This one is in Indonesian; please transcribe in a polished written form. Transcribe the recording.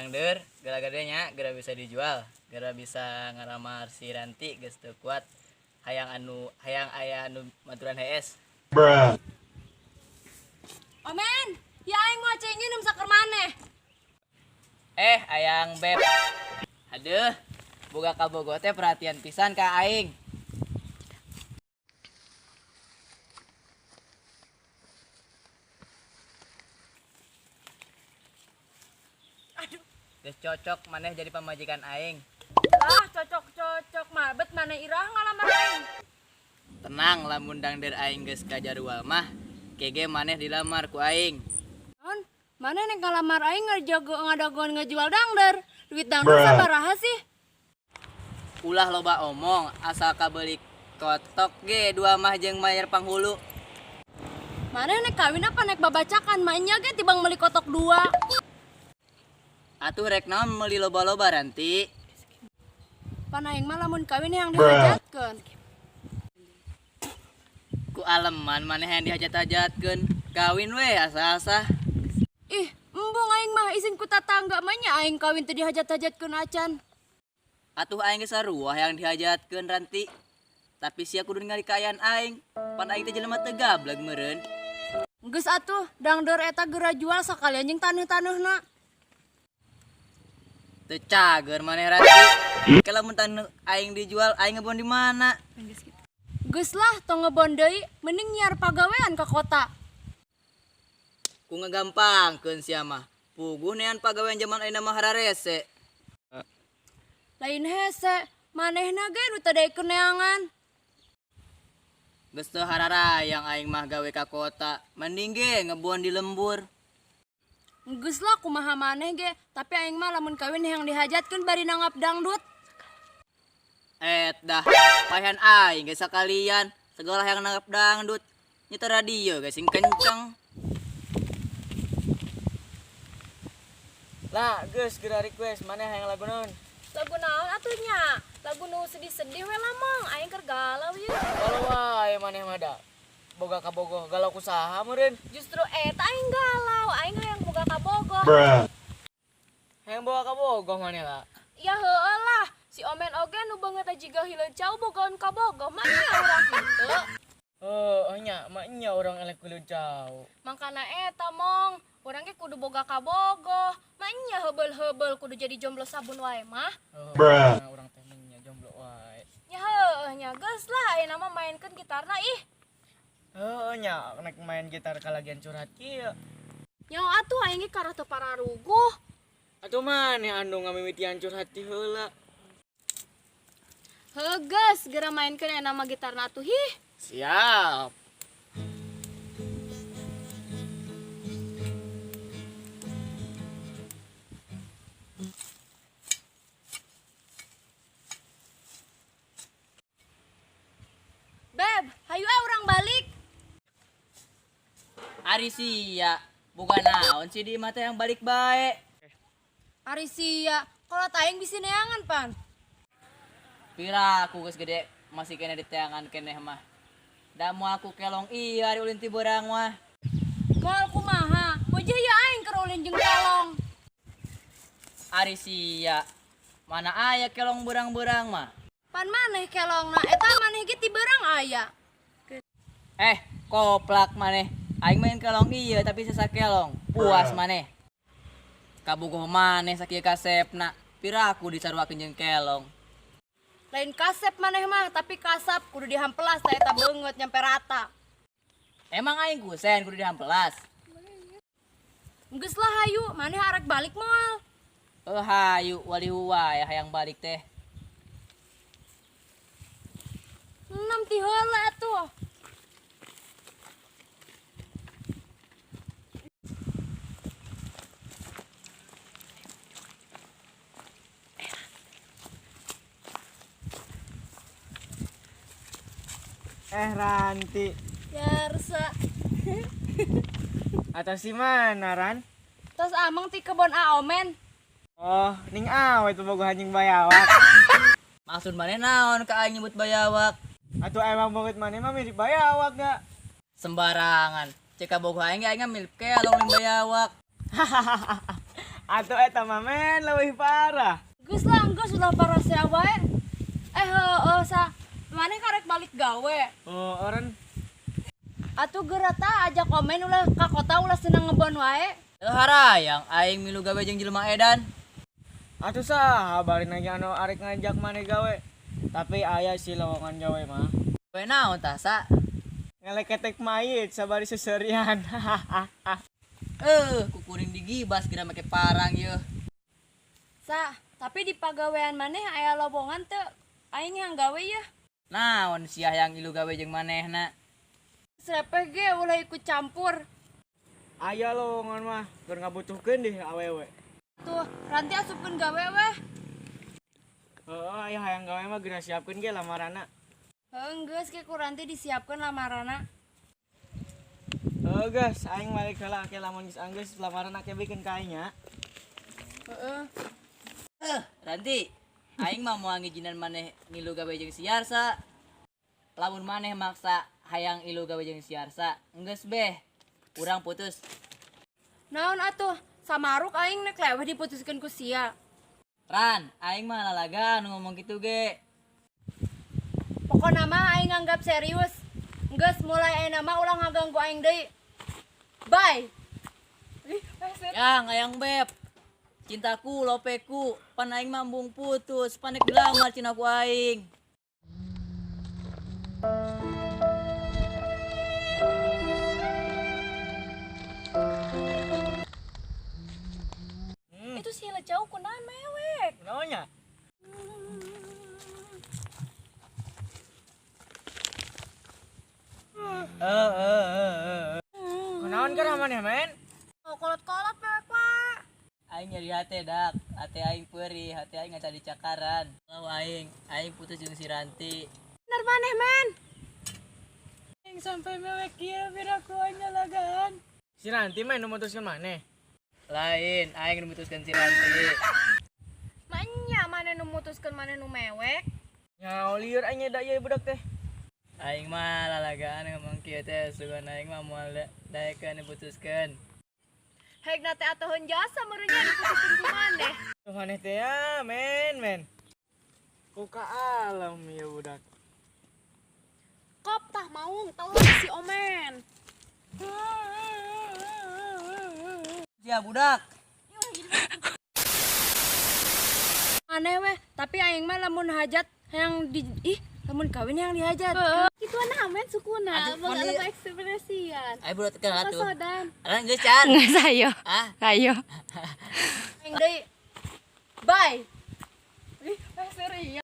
dangder gara-gadanya gara bisa dijual gara bisa ngaramar si Ranti geus teu kuat hayang aya anu maturan HS. Bruh. Omen, ya aing mau cek nyeunum saker maneh. Ayang beb. Aduh, boga kabogoh teh perhatian pisan ka aing. Aduh, Geus cocok maneh jadi pamajikan aing. lah cocok mah bet maneh irah ngalamar aing. Tenang lamun dangder aing geus kajarual mah, kege maneh dilamar ku aing. Non, maneh nek ngalamar aing ngadagon ngejual dangder. Duit dangder Bruh. sabaraha sih? Ulah loba omong, asal kabeli kotok ge dua mah jeung mayar panghulu. Maneh nek kawin apa nek babacakan mahnya ge tibang meuli kotok 2. Atuh rek naon meuli loba-loba Ranti. Pan aing mah lamun kawin yang Bruh. dihajatkeun. Ku aleman maneh yang dihajat-hajatkeun. Kawin we asa-asa. Ih, embung aing mah izin ku tatangga mah nya aing kawin teu dihajat-hajatkeun acan. Atuh aing ge saruah yang dihajatkeun Ranti. Tapi sia kudu ningali kaayaan aing. Pan aing teh jelema teu gableg meureun. Geus atuh, dangder eta geura jual sakalian jeung taneuh-taneuhna. Teu cager maneh Ranti. Kalau mun taneuh aing dijual aing ngebon di mana? Geus lah tong ngebon deui, mending nyiar pagawean ka kota. Ku ngagampangkeun sia mah. Puguh nean pagawean zaman ayeuna mah hararese. Lain hese, manehna ge nu teu daekeun neangan. Geus teu hararayang aing mah gawe ka kota. Mending ge ngebon di lembur. Geus lah kumaha maneh ge, tapi aing mah lamun kawin yang dihajatkeun bari nangap dangdut. Dah, paehan aing ge sakalian. Segala yang nangap dangdut. Nyeta radio ge sing kenceng. Lah, geus geura request maneh hayang lagu naon? Lagu naon atuh nya? Lagu nu sedih-sedih we lamang, aing keur galau ye. Kalau wae maneh mah da. Boga kabogoh galau kusaha meureun? Justru eta aing galau, aing hayang boga kabogoh. Bruh. Hayang boga kabogoh maneh lah. Ya heueuh lah, si Omen oge nu beungeut jiga hileujau bogaon kabogoh mah nya urang kitu. Nya, maknya orang elek kuliah jauh. Mangkana eta mong, urang ge kudu boga kabogoh. Maknya heubeul-heubeul kudu jadi jomblo sabun wae mah. Bruh. Orang teh nya jomblo wae. Ya heueuh nya geus lah ayeuna mah mainkeun gitarna ih. Nya, nek main gitar kalagian curhat kieu. Nyaho atuh aing ge karah teu pararuguh. Atuh maneh anu ngamimitian curhat ti heula. Heuh geus, geura mainkeun ayeuna mah gitarna atuh hih. Siap. Beb, hayu urang balik. Ari sia, boga naon si di mata yang balik bae. Ari sia, kalau taing bisi neangan pan. Pira aku geus gede masih kena diteangan keneh mah. Da moal aku kelong iya ari ulin ti beurang mah. Moal kumaha? Wajah ya aing keur ulin jeung kelong. Ari sia, mana aya kelong beurang-beurang mah. Pan maneh kelongna eta maneh ge ti beurang aya. Koplak maneh. Aing main kelong iya tapi sesa kelong. Puas maneh. Kabogoh maneh sakieu kasepna. Pira aku disaruakeun jeung kelong. Lain kasep maneh mah, tapi kasap kudu dihampelas tah eta beungeut nyampe rata. Emang aing kusen kudu dihampelas. Geus lah hayu, maneh arek balik moal. Hayu wali wae hayang balik teh. Enam ti heula atuh. Ranti. Yarsa. Atau si mana Ran? Tos amang ti kebon Aomen. Oh, ning awe tuh boga anjing bayawak. Maksud maneh naon ka aing nyebut bayawak? Atuh emang banget maneh mah mirip bayawak da. Sembarangan. Cek kabogoh aing ge aing milih kelong ning bayawak. Atuh eta mah men leuwih parah. Geus ulah para sea wae. Sa maneh karek balik gawe. Oh, orang Atuh gerata aja komen ulah ka kota ulah seneng ngebon wae. Harayang aing milu gawe jeung jelema edan. atuh saha bari lagi anu arek ngajak maneh gawe. Tapi aya si lowongan gawe mah. Gawe naon tah sa? Ngeleketek mayit sabari seserian. Kukuring digibas kira make parang ye. Sa, tapi di pagawean maneh aya lowongan teu aing yang gawe ya. Naon sia yang ilu gawe jeung manehna? Srepeh ge ulah ikut campur. Aya lowongan mah keur ngabutuhkeun deh awewe. Tuh, ranti asupkeun gawe weh. Heeh, aya hayang gawe mah geus siapkeun ge lamaranna. Geus ke ku ranti disiapkeun lamarana. Guys, aing balik heula ke lamun geus anggeus lamaran ake bikin ka aing nya. Heeh. Ranti, aing mah moal ngijinan maneh ngilu gawe jeung si Yarsa. Lamun maneh maksa hayang ilu gawe jeung si Yarsa, enggeus beh. Urang putus. Naon atuh? Samaruk aing nek leweh diputuskeun ku sia. Ran, aing mah lalaga nu ngomong kitu ge. Pokona mah aing anggap serius. Geus mulai ayeuna mah ulah ngaganggu aing deui. Bye. Yang ayang beb. Cintaku, lopeku, pan aing mambung putus, panek dilamar cinaku aing. Itu si lecau kunaon mewek. Naonnya? Kunaon keur maneh men? Kolot-kolot mewek wae. Aing nyari hate dak, hate aing perih, hate aing ngaca di cakaran. Kalau aing putus jeung si Ranti. Bener maneh men. Aing sampai mewek kieu biraku aing ngalagaan. Si Ranti mah nu mutuskeun maneh. Lain, aing nu mutuskeun si Ranti. Manya maneh nu mutuskeun maneh nu mewek. Nyaho lieur aing da ieu budak teh. Aing mah lalagaan ngomong kieu teh sugan aing mah moal daekeun diputuskeun. Hek nate atuhun jasa meureunnya diputuskeun ku maneh. Tuh maneh teh ya men. Ku ka alam ieu budak. Kop tah maung tau si Omen. Sia budak. Aneh weh, tapi aing mah lamun hajat yang di lamun kawin yang dihajat. Itu namen sukuna, Aduh, mau mandi. ada ekspresian. Aing budak teu atuh. Pasodan. Aran geus can. Nggak sayo, Ah, sayo. Aing deui. Bye. Serius.